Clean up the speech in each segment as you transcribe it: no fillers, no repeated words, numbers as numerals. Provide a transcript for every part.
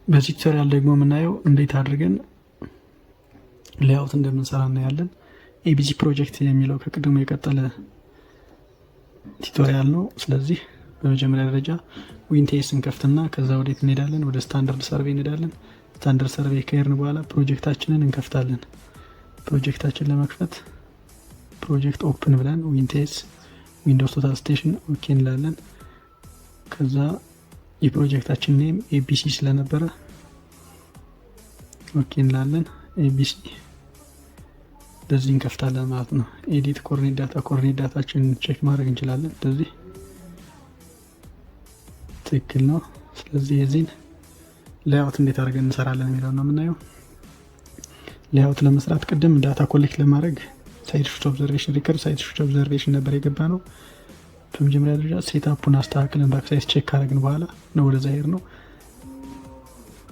በዚህ ቱቶሪያል ደግሞ የምናየው እንዴት አድርገን ሌአውት እንደምንሰራ እናያለን። ኤቢሲ ፕሮጀክት የሚለው ከቅድሙ የቀጠለ ቱቶሪያል ነው። ስለዚህ በመጀመሪያ ደረጃ ዊንቴስ እንከፍትና ከዛ ወዴት እንሄዳለን? ወደ ስታንዳርድ ሰርቬይ እንሄዳለን። ስታንዳርድ ሰርቬይ ከሄድን በኋላ ፕሮጀክታችንን እንከፍታለን። ፕሮጀክታችን ለመክፈት ፕሮጀክት ኦፕን ብለን ዊንቴስ ዊንዶውስ ቶታል ስቴሽን ኦኬ እንላለን። ከዛ የፕሮጀክታችን ኔም ኤቢሲ ስለነበረ ኦኬ እንላለን። ኤቢሲ እንደዚህ እንከፍታለን ማለት ነው። ኤዲት ኮኦርዲኔት ዳታችንን ቼክ ማድረግ እንችላለን። እንደዚህ ትክክል ነው። ስለዚህ የዚህን ሌአውት እንዴት አድርገን እንሰራለን የሚለው ነው የምናየው። ሌአውት ለመስራት ቅድም ዳታ ኮሌክት ለማድረግ ሳይት ሹት ኦብዘርቬሽን ሪከርድ ሳይት ሹት ኦብዘርቬሽን ነበር የገባ ነው። በመጀመሪያ ደረጃ ሴትአፑን አስተካክለን ባክሳይት ቼክ ካደረግን በኋላ ነው ወደዛ ሄድ ነው።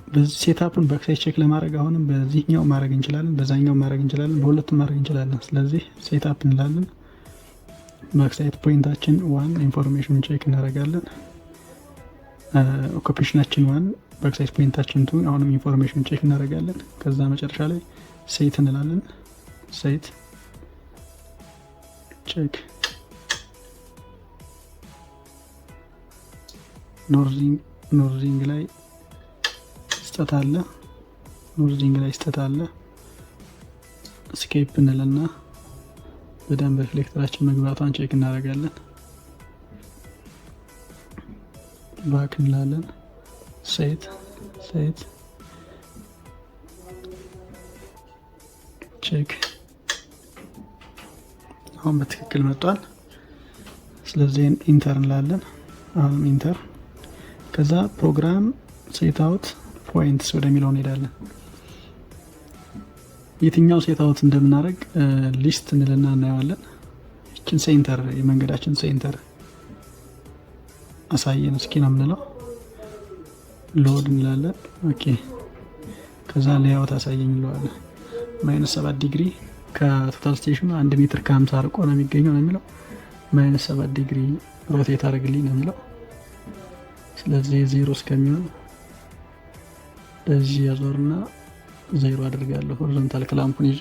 በዚህ ሴትአፑን ባክሳይት ቼክ ለማድረግ አሁንም በዚህኛው ማድረግ እንችላለን፣ በዛኛው ማድረግ እንችላለን፣ በሁለቱም ማድረግ እንችላለን። ስለዚህ ሴትአፕ እንላለን። ባክሳይት ፖይንታችን 1 ኢንፎርሜሽን ቼክ እናደርጋለን። ኦኩፔሽናችን 1 ባክሳይት ፖይንታችን 2 አሁንም ኢንፎርሜሽን ቼክ እናደርጋለን። ከዛ መጨረሻ ላይ ሴት እንላለን። ሴት ቼክ ኖርዚንግ ላይ ስህተት አለ። ኖርዚንግ ላይ ስህተት አለ። ስኬፕ እንልና በደንብ ሪፍሌክተራችን መግባቷን ቼክ እናደርጋለን። ባክ እንላለን። ሴት ቼክ አሁን በትክክል መጥቷል። ስለዚህ ኢንተር እንላለን። አሁን ኢንተር። ከዛ ፕሮግራም ሴት አውት ፖይንትስ ወደሚለው እንሄዳለን። የትኛው ሴት አውት እንደምናደርግ ሊስት እንልና እናየዋለን። ይችን ሴንተር የመንገዳችን ሴንተር አሳየን እስኪ ነው የምንለው። ሎድ እንላለን። ኦኬ ከዛ ሌአውት አሳየኝ እንለዋለን። -7 ዲግሪ ከቶታል ስቴሽኑ 1 ሜትር ከ50 ርቆ ነው የሚገኘው ነው የሚለው። -7 ዲግሪ ሮቴት አድርግልኝ ነው የሚለው። ስለዚህ 0 እስከሚሆን ለዚህ ያዞርና 0 አድርጋለሁ። ሆሪዞንታል ክላምፑን ይዤ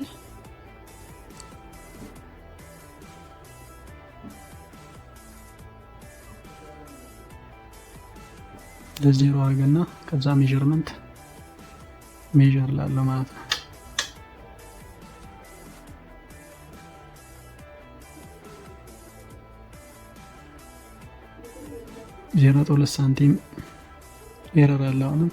ለ0 አድርገና ከዛ ሜዠርመንት ሜዠር ላለው ማለት ነው። 0.2 ሳንቲም ኤረር አለ አሁንም።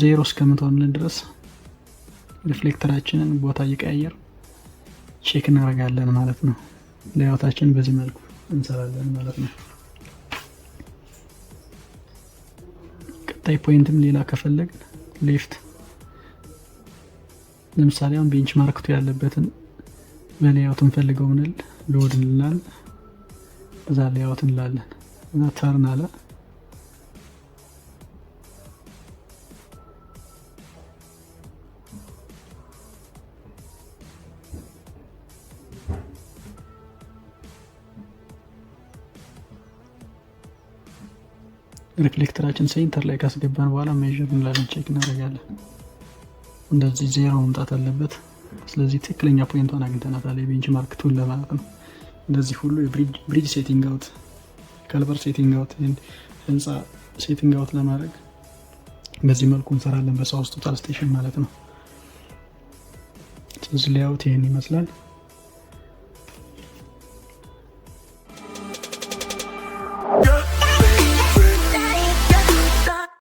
ዜሮ እስከምትሆንልን ድረስ ሪፍሌክተራችንን ቦታ እየቀያየር ቼክ እናደርጋለን ማለት ነው። ሌአውታችንን በዚህ መልኩ እንሰራለን ማለት ነው። ቀጣይ ፖይንትም ሌላ ከፈለግን ሌፍት ለምሳሌ አሁን ቤንች ማርክቱ ያለበትን በሌአውት እንፈልገው ምንል ሎድ እንላለን። እዛ ሌአውት እንላለን። እና ተርን አለ ሪፍሌክተራችን ሴንተር ላይ ካስገባን በኋላ ሜዠር እንላለን። ቼክ እናደርጋለን። እንደዚህ 0 መምጣት አለበት። ስለዚህ ትክክለኛ ፖይንቷን አግኝተናታል የቤንች ማርክ ቱል ለማለት ነው። እንደዚህ ሁሉ የብሪጅ ሴቲንግ አውት፣ ካልቨር ሴቲንግ አውት፣ ህንፃ ሴቲንግ አውት ለማድረግ በዚህ መልኩ እንሰራለን በሳውዝ ቶታል ስቴሽን ማለት ነው። ስለዚህ ሌአውት ይሄን ይመስላል።